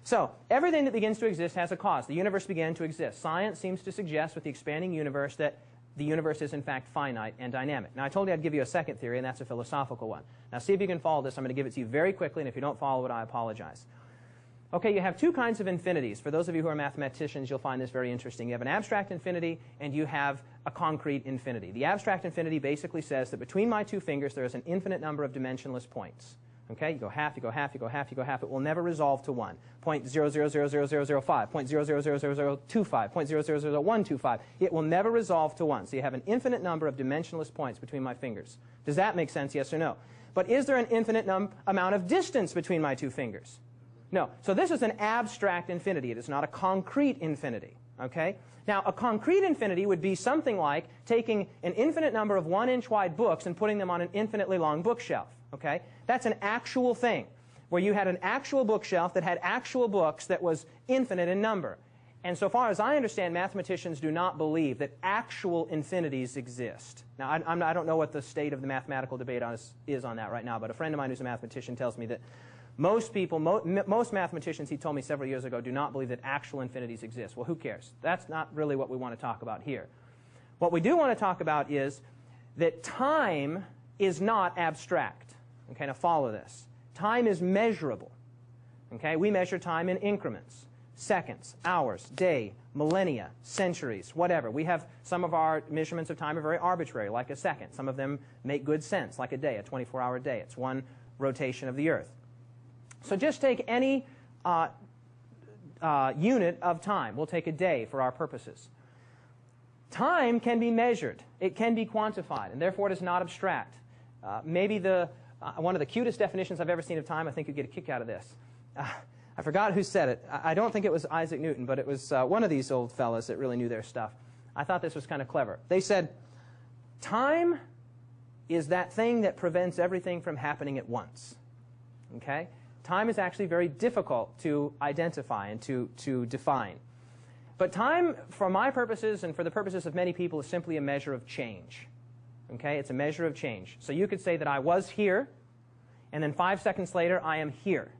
So, everything that begins to exist has a cause. The universe began to exist. Science seems to suggest with the expanding universe that the universe is in fact finite and dynamic. Now, I told you I'd give you a second theory, and that's a philosophical one. Now, see if you can follow this. I'm going to give it to you very quickly, and if you don't follow it, I apologize. Okay, you have two kinds of infinities. For those of you who are mathematicians, you'll find this very interesting. You have an abstract infinity, and you have a concrete infinity. The abstract infinity basically says that between my two fingers, there is an infinite number of dimensionless points. Okay, you go half, you go half, you go half, you go half. It will never resolve to 1. 0.000005, 0.000025, 0.000125. It will never resolve to 1. So you have an infinite number of dimensionless points between my fingers. Does that make sense, yes or no? But is there an infinite amount of distance between my two fingers? No. So this is an abstract infinity. It is not a concrete infinity. Okay? Now, a concrete infinity would be something like taking an infinite number of 1-inch wide books and putting them on an infinitely long bookshelf. Okay? That's an actual thing, where you had an actual bookshelf that had actual books that was infinite in number. And so far as I understand, mathematicians do not believe that actual infinities exist. Now, I don't know what the state of the mathematical debate is on that right now, but a friend of mine who's a mathematician tells me that most people, most mathematicians, he told me several years ago, do not believe that actual infinities exist. Well, who cares? That's not really what we want to talk about here. What we do want to talk about is that time is not abstract. Okay, now follow this. Time is measurable. Okay, we measure time in increments. Seconds, hours, day, millennia, centuries, whatever. We have some of our measurements of time are very arbitrary, like a second. Some of them make good sense, like a day, a 24-hour day. It's one rotation of the Earth. So just take any unit of time. We'll take a day for our purposes. Time can be measured. It can be quantified, and therefore it is not abstract. Maybe one of the cutest definitions I've ever seen of time, I think you'd get a kick out of this. I forgot who said it. I don't think it was Isaac Newton, but it was one of these old fellas that really knew their stuff. I thought this was kind of clever. They said, time is that thing that prevents everything from happening at once. Okay? Time is actually very difficult to identify and to define. But time, for my purposes and for the purposes of many people, is simply a measure of change. Okay? It's a measure of change. So you could say that I was here, and then 5 seconds later, I am here.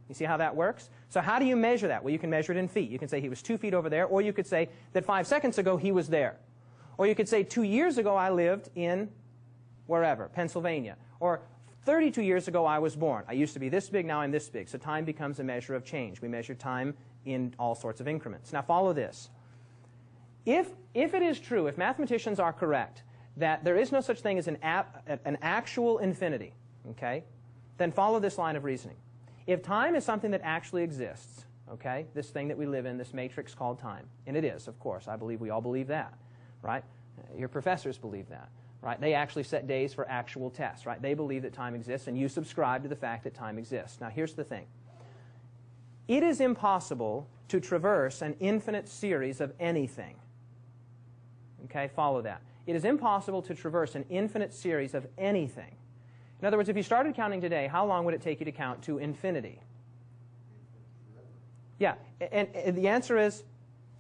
You see how that works? So how do you measure that? Well, you can measure it in feet. You can say he was 2 feet over there, or you could say that 5 seconds ago he was there. Or you could say 2 years ago I lived in wherever, Pennsylvania. Or 32 years ago I was born. I used to be this big, now I'm this big. So time becomes a measure of change. We measure time in all sorts of increments. Now follow this. If it is true, if mathematicians are correct, that there is no such thing as an actual infinity, okay, then follow this line of reasoning. If time is something that actually exists, okay, this thing that we live in, this matrix called time, and it is, of course, I believe we all believe that, right? Your professors believe that, right? They actually set days for actual tests, right? They believe that time exists, and you subscribe to the fact that time exists. Now, here's the thing. It is impossible to traverse an infinite series of anything. Okay, follow that. It is impossible to traverse an infinite series of anything. In other words, if you started counting today, how long would it take you to count to infinity? Yeah, and the answer is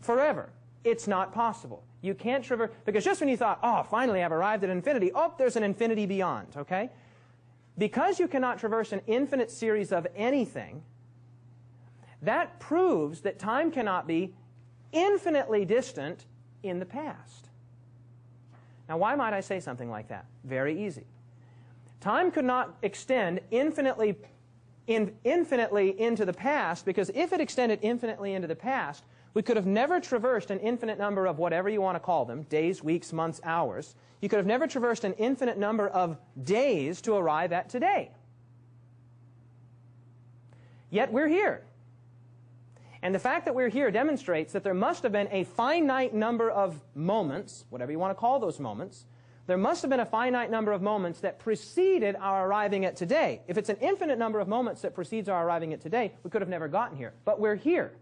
forever. It's not possible. You can't traverse, because just when you thought, oh, finally I've arrived at infinity, oh, there's an infinity beyond, okay? Because you cannot traverse an infinite series of anything, that proves that time cannot be infinitely distant in the past. Now, why might I say something like that? Very easy. Time could not extend infinitely into the past, because if it extended infinitely into the past, we could have never traversed an infinite number of whatever you want to call them, days, weeks, months, hours. You could have never traversed an infinite number of days to arrive at today. Yet we're here. And the fact that we're here demonstrates that there must have been a finite number of moments, whatever you want to call those moments. There must have been a finite number of moments that preceded our arriving at today. If it's an infinite number of moments that precedes our arriving at today, we could have never gotten here. But we're here,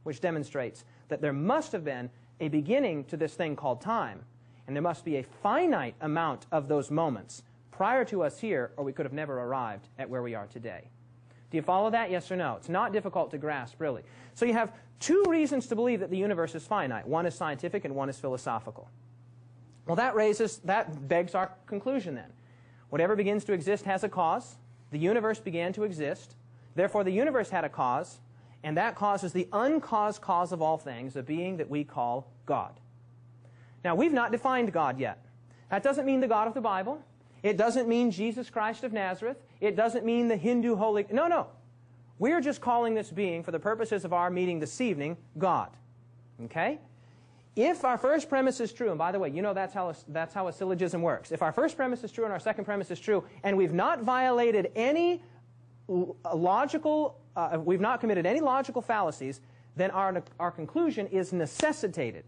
which demonstrates that there must have been a beginning to this thing called time. And there must be a finite amount of those moments prior to us here, or we could have never arrived at where we are today. Do you follow that? Yes or no? It's not difficult to grasp, really. So you have two reasons to believe that the universe is finite. One is scientific and one is philosophical. Well, that begs our conclusion then. Whatever begins to exist has a cause. The universe began to exist. Therefore, the universe had a cause. And that cause is the uncaused cause of all things, a being that we call God. Now, we've not defined God yet. That doesn't mean the God of the Bible. It doesn't mean Jesus Christ of Nazareth. It doesn't mean the Hindu holy... No, no. We're just calling this being, for the purposes of our meeting this evening, God. Okay? If our first premise is true, and by the way, you know that's how a syllogism works. If our first premise is true and our second premise is true, and we've not violated any we've not committed any logical fallacies, then our conclusion is necessitated.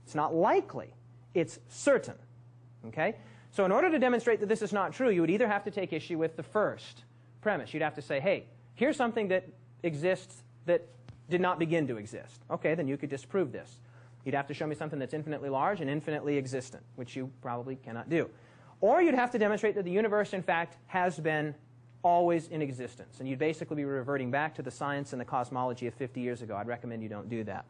It's not likely. It's certain. Okay? So in order to demonstrate that this is not true, you would either have to take issue with the first premise. You'd have to say, hey, here's something that exists that did not begin to exist. Okay, then you could disprove this. You'd have to show me something that's infinitely large and infinitely existent, which you probably cannot do. Or you'd have to demonstrate that the universe, in fact, has been always in existence. And you'd basically be reverting back to the science and the cosmology of 50 years ago. I'd recommend you don't do that.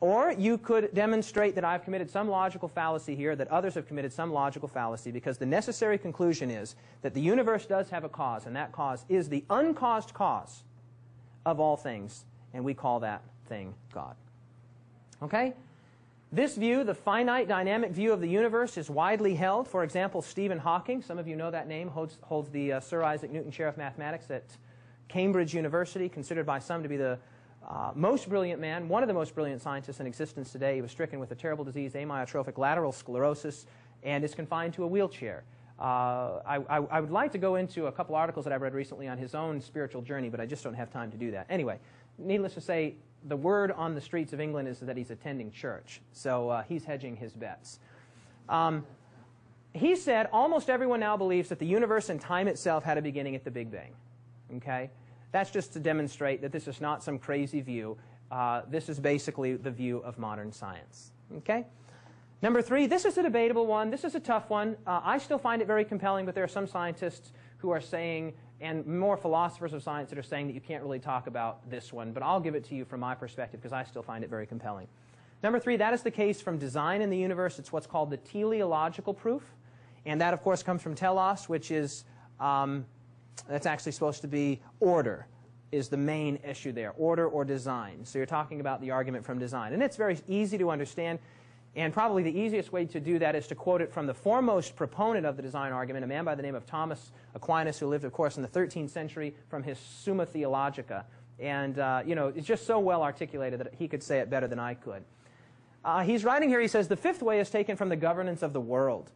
Or you could demonstrate that I've committed some logical fallacy here, that others have committed some logical fallacy, because the necessary conclusion is that the universe does have a cause, and that cause is the uncaused cause of all things, and we call that thing God. Okay? This view, the finite dynamic view of the universe, is widely held. For example, Stephen Hawking, some of you know that name, holds the Sir Isaac Newton Chair of Mathematics at Cambridge University, considered by some to be the most brilliant man, one of the most brilliant scientists in existence today. He was stricken with a terrible disease, amyotrophic lateral sclerosis, and is confined to a wheelchair. I would like to go into a couple articles that I've read recently on his own spiritual journey, but I just don't have time to do that. Anyway, needless to say, the word on the streets of England is that he's attending church, so he's hedging his bets. He said almost everyone now believes that the universe and time itself had a beginning at the Big Bang. Okay? That's just to demonstrate that this is not some crazy view. This is basically the view of modern science. Okay? Number 3, this is a debatable one. This is a tough one. I still find it very compelling, but there are some scientists who are saying, and more philosophers of science that are saying that you can't really talk about this one, but I'll give it to you from my perspective because I still find it very compelling. Number 3, that is the case from design in the universe. It's what's called the teleological proof, and that, of course, comes from telos, which is, that's actually supposed to be order, is the main issue there, order or design. So you're talking about the argument from design, and it's very easy to understand. And probably the easiest way to do that is to quote it from the foremost proponent of the design argument, a man by the name of Thomas Aquinas, who lived, of course, in the 13th century, from his Summa Theologica. And, you know, it's just so well articulated that he could say it better than I could. He's writing here, he says, the fifth way is taken from the governance of the world.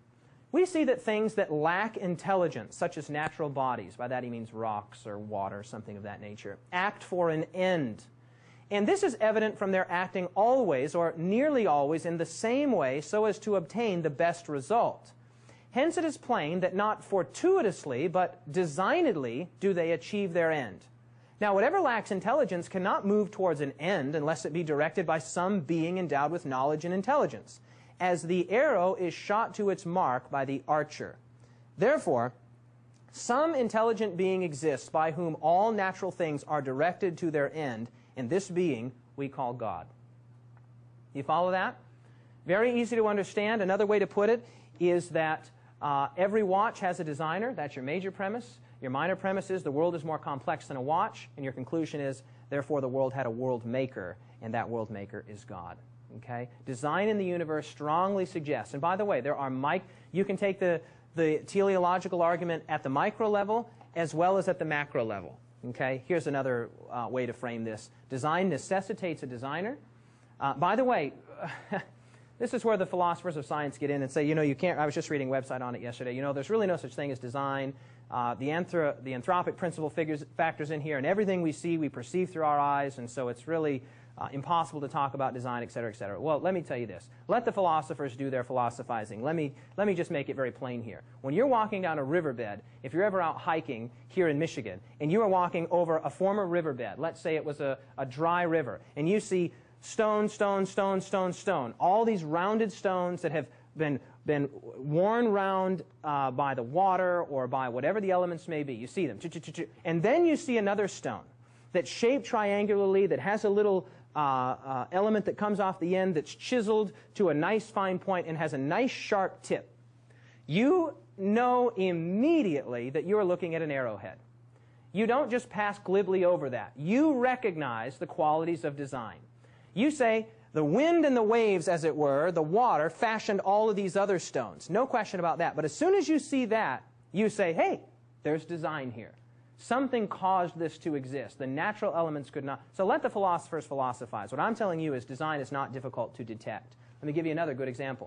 We see that things that lack intelligence, such as natural bodies, by that he means rocks or water, something of that nature, act for an end. And this is evident from their acting always, or nearly always, in the same way so as to obtain the best result. Hence it is plain that not fortuitously, but designedly do they achieve their end. Now, whatever lacks intelligence cannot move towards an end unless it be directed by some being endowed with knowledge and intelligence, as the arrow is shot to its mark by the archer. Therefore, some intelligent being exists by whom all natural things are directed to their end, and this being we call God. You follow that? Very easy to understand. Another way to put it is that every watch has a designer. That's your major premise. Your minor premise is the world is more complex than a watch, and your conclusion is, therefore, the world had a world maker, and that world maker is God. Okay? Design in the universe strongly suggests, and by the way, you can take the teleological argument at the micro level as well as at the macro level. Okay? Here's another way to frame this. Design necessitates a designer. By the way, this is where the philosophers of science get in and say, you know, you can't, I was just reading a website on it yesterday, you know, there's really no such thing as design. The anthropic principle factors in here, and everything we see, we perceive through our eyes, and so it's really impossible to talk about design, et cetera, et cetera. Well, let me tell you this. Let the philosophers do their philosophizing. Let me just make it very plain here. When you're walking down a riverbed, if you're ever out hiking here in Michigan, and you are walking over a former riverbed, let's say it was a dry river, and you see stone, stone, stone, stone, stone, all these rounded stones that have been worn round by the water or by whatever the elements may be. You see them. And then you see another stone that's shaped triangularly, that has a little element that comes off the end that's chiseled to a nice fine point and has a nice sharp tip. You know immediately that you're looking at an arrowhead. You don't just pass glibly over that. You recognize the qualities of design. You say, the wind and the waves, as it were, the water, fashioned all of these other stones. No question about that. But as soon as you see that, you say, hey, there's design here. Something caused this to exist. The natural elements could not. So let the philosophers philosophize. What I'm telling you is design is not difficult to detect. Let me give you another good example.